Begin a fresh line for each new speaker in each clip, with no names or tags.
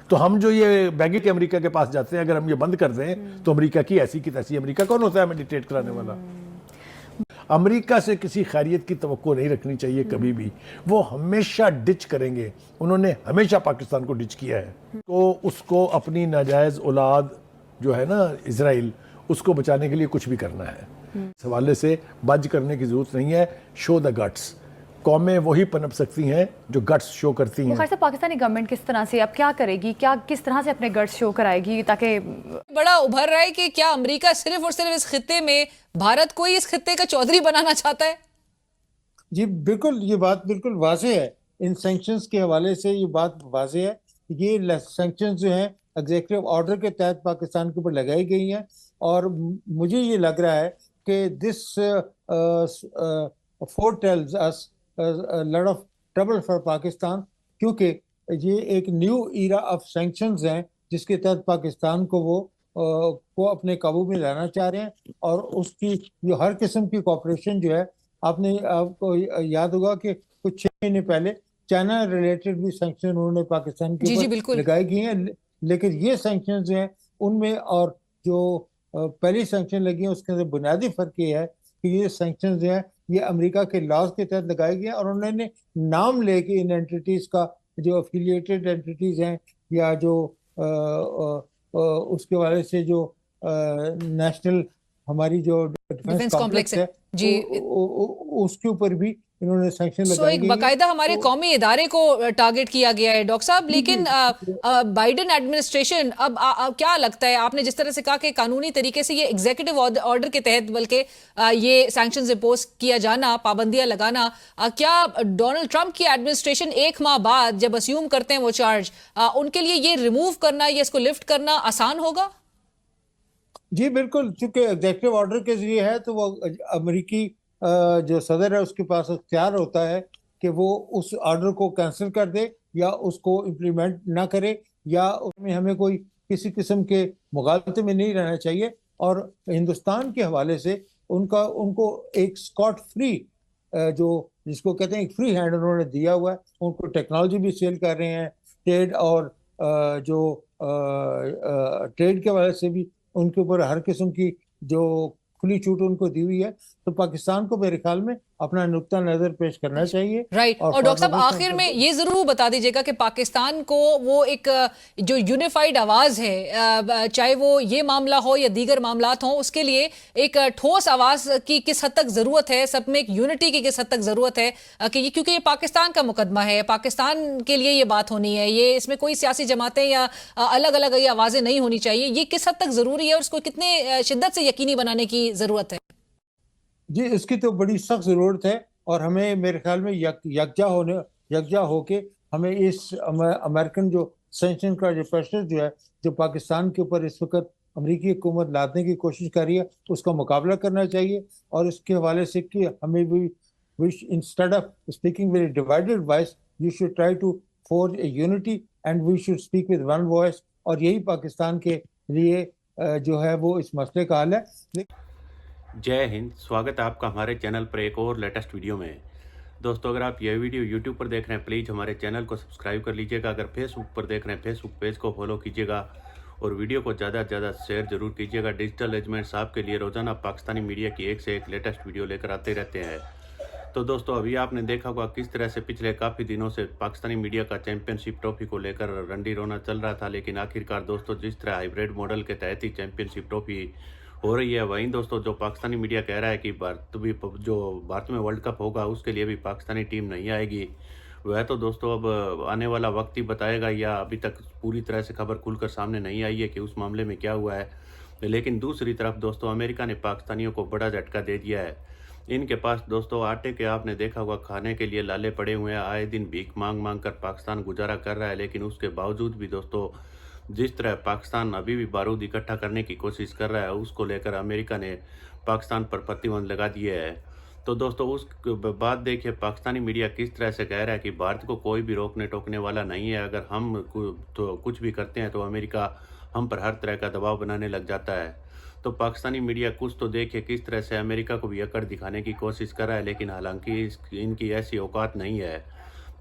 تو ہم جو یہ بیگی کے امریکہ کے پاس جاتے ہیں، اگر ہم یہ بند کر دیں تو امریکہ کی ایسی کی تیسی، امریکہ کون ہوتا ہے ہمیں ڈکٹیٹ کرانے والا؟ امریکہ سے کسی خیریت کی توقع نہیں رکھنی چاہیے کبھی بھی، وہ ہمیشہ ڈچ کریں گے، انہوں نے ہمیشہ پاکستان کو ڈچ کیا ہے، تو اس کو اپنی ناجائز اولاد جو ہے نا اسرائیل، اس کو بچانے کے لیے کچھ بھی کرنا ہے۔ اس حوالے سے بج کرنے کی ضرورت نہیں ہے، شو دا گٹس۔ قومیں وہی پنپ سکتی ہیں جو گٹس شو کرتی ہیں۔
خیر صاحب، پاکستانی گورنمنٹ کس طرح سے اب کیا کرے گی، کس طرح سے اپنے گٹس شو کرائے گی تاکہ
بڑا ابھر رہا ہے کہ کیا امریکہ صرف اور صرف اس خطے میں بھارت کو ہی اس خطے کا چودھری بنانا چاہتا ہے؟
جی بالکل، یہ بات بالکل واضح ہے، ان سینکشنز کے حوالے سے یہ بات واضح ہے۔ یہ سینکشنز جو ہیں ایگزیکٹو آرڈر کے تحت پاکستان کے اوپر لگائی گئی ہیں، اور مجھے یہ لگ رہا ہے کہ دس foretells us a lot of trouble for Pakistan, کیونکہ یہ ایک نیو ایرا آف سینکشنز ہیں جس کے تحت پاکستان کو وہ اپنے قابو میں لانا چاہ رہے ہیں، اور اس کی جو ہر قسم کی کوآپریشن جو ہے، آپ کو یاد ہوگا کہ کچھ 6 مہینے پہلے چائنا ریلیٹڈ بھی سینکشن انہوں نے پاکستان کے اوپر لگائی گئی ہیں، لیکن یہ سینکشن جو ہیں ان میں اور جو پہلی سینکشن لگی ہیں اس کے اندر بنیادی فرق یہ ہے کہ یہ سینکشن جو ہیں یہ امریکہ کے لاز کے تحت لگائے گئے ہیں، اور انہوں نے نام لے کے ان اینٹیٹیز کا، جو افیلیٹڈ اینٹیٹیز ہیں یا جو اس کے والے سے جو نیشنل ہماری جو ڈیفنس کمپلیکس ہے اس کے اوپر بھی انہوں نے سینکشن لگائے
ایک باقاعدہ ہمارے قومی ادارے کو ٹارگٹ کیا گیا ہے ڈاکٹر صاحب، لیکن بائیڈن ایڈمنسٹریشن اب کیا لگتا ہے، آپ نے جس طرح سے کہا کہ قانونی طریقے سے یہ ایگزیکٹو آرڈر کے تحت بلکہ یہ سینکشنز امپوز کیا جانا، پابندیاں لگانا، کیا ڈونلڈ ٹرمپ کی ایڈمنسٹریشن 1 ماہ بعد جب اسیوم کرتے ہیں وہ چارج، ان کے لیے یہ ریموو کرنا یا اس کو لفٹ کرنا آسان ہوگا؟
جی بالکل، چونکہ ایگزیکٹو آرڈر کے ذریعے ہے تو وہ امریکی جو صدر ہے اس کے پاس اختیار ہوتا ہے کہ وہ اس آرڈر کو کینسل کر دے یا اس کو امپلیمنٹ نہ کرے، یا اس میں ہمیں کوئی کسی قسم کے مغالطے میں نہیں رہنا چاہیے۔ اور ہندوستان کے حوالے سے ان کو ایک اسکاٹ فری، جو جس کو کہتے ہیں ایک فری ہینڈ انہوں نے دیا ہوا ہے، ان کو ٹیکنالوجی بھی سیل کر رہے ہیں، ٹریڈ اور جو ٹریڈ کے حوالے سے بھی ان کے اوپر ہر قسم کی جو کھلی چھوٹ ان کو دی ہوئی ہے، تو پاکستان کو میرے خیال میں اپنا نقطہ نظر پیش کرنا چاہیے۔
رائٹ، اور ڈاکٹر صاحب آخر میں یہ ضرور بتا دیجیے گا کہ پاکستان کو وہ ایک جو یونیفائڈ آواز ہے، چاہے وہ یہ معاملہ ہو یا دیگر معاملات ہوں، اس کے لیے ایک ٹھوس آواز کی کس حد تک ضرورت ہے، سب میں ایک یونٹی کی کس حد تک ضرورت ہے، کہ کیونکہ یہ پاکستان کا مقدمہ ہے، پاکستان کے لیے یہ بات ہونی ہے، یہ اس میں کوئی سیاسی جماعتیں یا الگ الگ یہ آوازیں نہیں ہونی چاہیے، یہ کس حد تک ضروری ہے اور اس کو کتنے شدت سے یقینی بنانے کی ضرورت ہے؟
جی اس کی تو بڑی سخت ضرورت ہے، اور ہمیں میرے خیال میں یکجا ہو کے ہمیں اس امریکن جو سینکشن کا جو پریشر جو ہے جو پاکستان کے اوپر اس وقت امریکی حکومت لادنے کی کوشش کر رہی ہے اس کا مقابلہ کرنا چاہیے، اور اس کے حوالے سے کہ ہمیں بھی instead of speaking very divided voice you should try to forge a unity and we should speak with one voice, اور یہی پاکستان کے لیے جو ہے وہ اس مسئلے کا حل ہے۔
جے ہند، سواگت ہے آپ کا ہمارے چینل پر ایک اور لیٹسٹ ویڈیو میں۔ دوستو اگر آپ یہ ویڈیو یوٹیوب پر دیکھ رہے ہیں پلیز ہمارے چینل کو سبسکرائب کر لیجئے گا، اگر فیس بک پر دیکھ رہے ہیں فیس بک پیج کو فالو کیجئے گا، اور ویڈیو کو زیادہ سے زیادہ شیئر ضرور کیجئے گا۔ ڈیجیٹل ایجمنٹس آپ کے لیے روزانہ پاکستانی میڈیا کی ایک سے ایک لیٹسٹ ویڈیو لے کر آتے رہتے ہیں۔ تو دوستو ابھی آپ نے دیکھا ہوگا کس طرح سے پچھلے کافی دنوں سے پاکستانی میڈیا کا چیمپئن شپ ٹرافی کو لے کر رنڈی رونا چل رہا تھا، لیکن آخرکار دوستو جس طرح ہائیبریڈ ماڈل کے تحت ہی چیمپئن شپ ٹرافی ہو رہی ہے، وہیں دوستو جو پاکستانی میڈیا کہہ رہا ہے کہ بھارت میں ورلڈ کپ ہوگا اس کے لیے بھی پاکستانی ٹیم نہیں آئے گی، وہ تو دوستو اب آنے والا وقت ہی بتائے گا، یا ابھی تک پوری طرح سے خبر کھل کر سامنے نہیں آئی ہے کہ اس معاملے میں کیا ہوا ہے۔ لیکن دوسری طرف دوستو امریکہ نے پاکستانیوں کو بڑا جھٹکا دے دیا ہے۔ ان کے پاس دوستو آٹے کے آپ نے دیکھا ہوگا کھانے کے لیے لالے پڑے ہوئے ہیں، آئے دن بھیک مانگ مانگ کر پاکستان گزارا کر رہا ہے، لیکن اس کے باوجود بھی دوستو جس طرح پاکستان ابھی بھی بارود اکٹھا کرنے کی کوشش کر رہا ہے، اس کو لے کر امریکہ نے پاکستان پر پرتیبند لگا دیے ہے۔ تو دوستو اس بعد دیکھیے پاکستانی میڈیا کس طرح سے کہہ رہا ہے کہ بھارت کو کوئی بھی روکنے ٹوکنے والا نہیں ہے، اگر ہم تو کچھ بھی کرتے ہیں تو امریکہ ہم پر ہر طرح کا دباؤ بنانے لگ جاتا ہے۔ تو پاکستانی میڈیا کچھ تو دیکھے کس طرح سے امریکہ کو بھی اکڑ دکھانے کی کوشش کر رہا ہے، لیکن حالانکہ ان کی ایسی اوقات نہیں ہے۔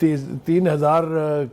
3000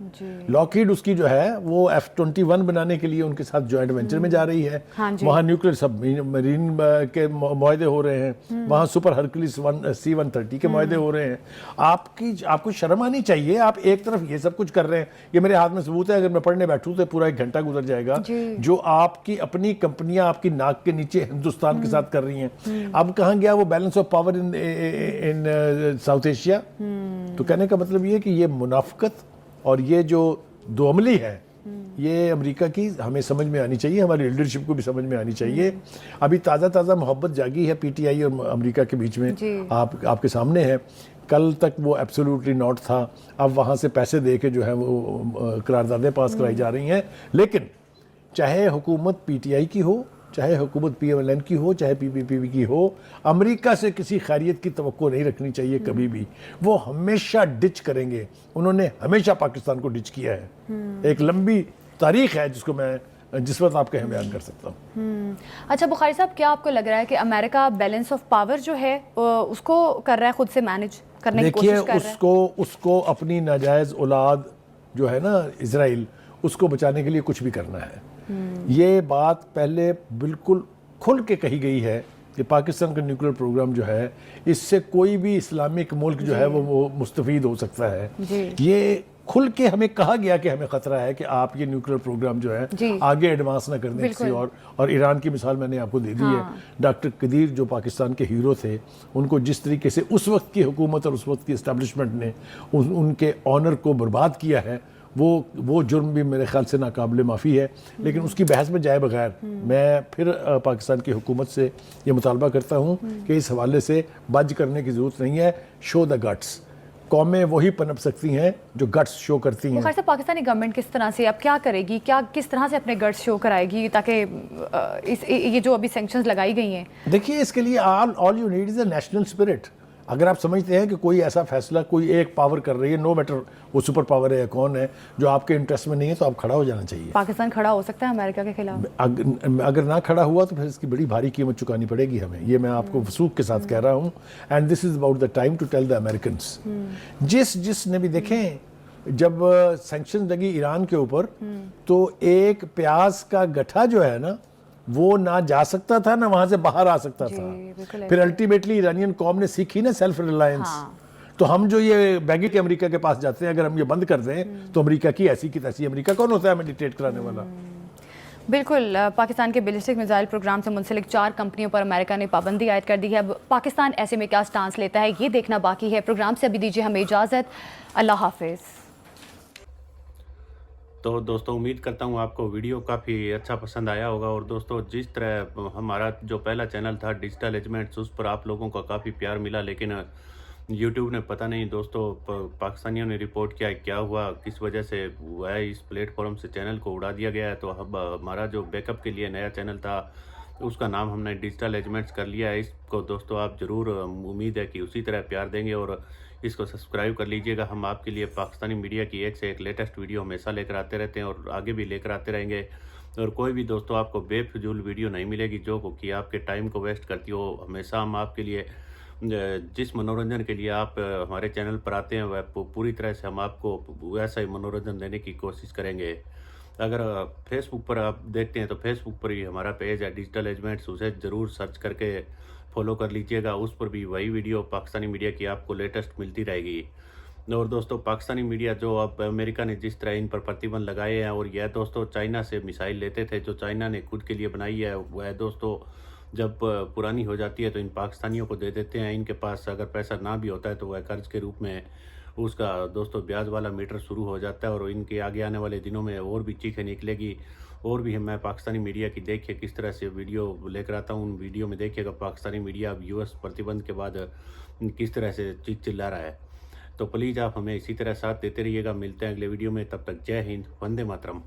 جی
لاکہیڈ اس کی جو ہے وہ F-21 بنانے کے لیے ان کے ساتھ جوائنٹ وینچر میں جا رہی ہے.
ہاں جی.
وہاں نیوکلیر سب مرین کے معاہدے ہو رہے ہیں, وہاں سپر ہرکلیس C-130 کے معاہدے ہو رہے ہیں. آپ کو شرم آنی چاہیے. آپ ایک طرف یہ سب کچھ کر رہے ہیں, یہ میرے ہاتھ میں ثبوت ہے, اگر میں پڑھنے بیٹھوں تو پورا 1 گھنٹہ گزر جائے گا, جو آپ کی اپنی کمپنیاں آپ کی ناک کے نیچے ہندوستان کے ساتھ کر رہی ہیں. اب کہاں گیا وہ balance of power in South Asia? تو کہنے کا مطلب یہ کہ یہ منافقت اور یہ جو دو عملی ہے یہ امریکہ کی ہمیں سمجھ میں آنی چاہیے, ہماری لیڈرشپ کو بھی سمجھ میں آنی چاہیے. ابھی تازہ محبت جاگی ہے PTI اور امریکہ کے بیچ میں, آپ کے سامنے ہے. کل تک وہ ایبسولوٹلی ناٹ تھا, اب وہاں سے پیسے دے کے جو ہے وہ قراردادیں پاس کرائی جا رہی ہیں. لیکن چاہے حکومت PTI کی ہو, چاہے حکومت PMLN کی ہو, چاہے PPP کی ہو, امریکہ سے کسی خیریت کی توقع نہیں رکھنی چاہیے کبھی بھی. وہ ہمیشہ ڈچ کریں گے, انہوں نے ہمیشہ پاکستان کو ڈچ کیا ہے. ایک لمبی تاریخ ہے جس کو میں جس وقت آپ کہیں بیان کر سکتا ہوں.
اچھا بخاری صاحب, کیا آپ کو لگ رہا ہے کہ امریکہ بیلنس آف پاور جو ہے اس کو کر رہا ہے خود سے مینج کرنے کی کوشش کر رہا ہے؟
دیکھیے اس کو اپنی ناجائز اولاد جو ہے نا اسرائیل, اس کو بچانے کے لیے کچھ بھی کرنا ہے. یہ بات پہلے بالکل کھل کے کہی گئی ہے کہ پاکستان کا نیوکلیر پروگرام جو ہے اس سے کوئی بھی اسلامک ملک جو ہے وہ مستفید ہو سکتا ہے. یہ کھل کے ہمیں کہا گیا کہ ہمیں خطرہ ہے کہ آپ یہ نیوکلیر پروگرام جو ہے آگے ایڈوانس نہ کر دیں کسی اور ایران کی مثال میں نے آپ کو دے دی ہے. ڈاکٹر قدیر جو پاکستان کے ہیرو تھے, ان کو جس طریقے سے اس وقت کی حکومت اور اس وقت کی اسٹیبلشمنٹ نے ان کے آنر کو برباد کیا ہے, وہ جرم بھی میرے خیال سے ناقابل معافی ہے. لیکن اس کی بحث میں جائے بغیر میں پھر پاکستان کی حکومت سے یہ مطالبہ کرتا ہوں کہ اس حوالے سے بج کرنے کی ضرورت نہیں ہے. شو دا گٹس. قومیں وہی پنپ سکتی ہیں جو گٹس شو کرتی ہیں.
خیر صاحب, پاکستانی گورنمنٹ کس طرح سے اب کیا کرے گی, کس طرح سے اپنے گٹس شو کرائے گی تاکہ یہ جو ابھی سینکشنز لگائی گئی ہیں؟
دیکھیے اس کے لیے all you need is a national spirit. اگر آپ سمجھتے ہیں کہ کوئی ایسا فیصلہ کوئی ایک پاور کر رہی ہے, نو میٹر وہ سپر پاور ہے یا کون ہے, جو آپ کے انٹرسٹ میں نہیں ہے, تو آپ کھڑا ہو جانا چاہیے.
پاکستان کھڑا ہو سکتا ہے امریکہ کے خلاف؟
اگر نہ کھڑا ہوا تو پھر اس کی بڑی بھاری قیمت چکانی پڑے گی ہمیں. یہ میں آپ کو وثوق کے ساتھ کہہ رہا ہوں. And this is about the time to tell the Americans. جس نے بھی دیکھیں, جب سینکشن لگی ایران کے اوپر تو ایک پیاز کا گٹھا جو ہے نا وہ نہ جا سکتا تھا نہ وہاں سے باہر آ سکتا تھا. پھر الٹیمیٹلی ایرانین قوم نے سیکھی نا سیلف ریلائنس. تو ہم جو یہ بیگٹ امریکہ کے پاس جاتے ہیں, اگر ہم یہ بند کر دیں تو امریکہ کی ایسی کی تیسی. امریکہ کون ہوتا ہے ہمیں ڈکٹیٹ کرانے والا؟
بالکل. پاکستان کے بیلسٹک میزائل پروگرام سے منسلک 4 کمپنیوں پر امریکہ نے پابندی عائد کر دی ہے. اب پاکستان ایسے میں کیا سٹانس لیتا ہے یہ دیکھنا باقی ہے. پروگرام سے ابھی دیجیے ہمیں اجازت. اللہ حافظ.
تو دوستوں امید کرتا ہوں آپ کو ویڈیو کافی اچھا پسند آیا ہوگا. اور دوستوں جس طرح ہمارا جو پہلا چینل تھا ڈیجیٹل ایجمنٹس, اس پر آپ لوگوں کا کافی پیار ملا, لیکن یوٹیوب نے پتہ نہیں دوستوں پاکستانیوں نے رپورٹ کیا ہوا, کس وجہ سے ہے اس پلیٹ فارم سے چینل کو اڑا دیا گیا ہے. تو اب ہمارا جو بیک اپ کے لیے نیا چینل تھا اس کا نام ہم نے ڈیجیٹل ایجمنٹس کر لیا ہے. اس کو دوستوں آپ ضرور امید ہے کہ اسی طرح پیار دیں گے اور اس کو سبسکرائب کر لیجئے گا. ہم آپ کے لیے پاکستانی میڈیا کی ایک سے ایک لیٹسٹ ویڈیو ہمیشہ لے کر آتے رہتے ہیں اور آگے بھی لے کر آتے رہیں گے. اور کوئی بھی دوستوں آپ کو بے فضول ویڈیو نہیں ملے گی جو کہ آپ کے ٹائم کو ویسٹ کرتی ہو. ہمیشہ ہم آپ کے لیے جس منورنجن کے لیے آپ ہمارے چینل پر آتے ہیں وہ پوری طرح سے ہم آپ کو ویسا ہی منورنجن دینے کی کوشش کریں گے. اگر فیس بک پر آپ دیکھتے ہیں تو فیس بک پر ہی ہمارا پیج ہے ڈیجیٹل ایجمنٹس, اسے ضرور سرچ کر کے فالو کر لیجئے گا. اس پر بھی وہی ویڈیو پاکستانی میڈیا کی آپ کو لیٹسٹ ملتی رہے گی. اور دوستوں پاکستانی میڈیا جو اب امریکہ نے جس طرح ان پر پرتیبند لگائے ہیں, اور یہ دوستوں چائنا سے میسائل لیتے تھے جو چائنا نے خود کے لیے بنائی ہے, وہ دوستوں جب پرانی ہو جاتی ہے تو ان پاکستانیوں کو دے دیتے ہیں. ان کے پاس اگر پیسہ نہ بھی ہوتا ہے تو وہ قرض کے روپ میں اس کا دوستوں بیاج والا میٹر شروع ہو جاتا ہے. اور ان کے آگے آنے والے دنوں میں اور بھی چیخیں نکلے گی. اور بھی میں پاکستانی میڈیا کی دیکھیے کس طرح سے ویڈیو لے کر آتا ہوں. ان ویڈیو میں دیکھیے گا پاکستانی میڈیا اب US پرتیبند کے بعد کس طرح سے چلا رہا ہے. تو پلیز آپ ہمیں اسی طرح ساتھ دیتے رہیے گا. ملتے ہیں اگلے ویڈیو میں, تب تک جے ہند, وندے ماترم.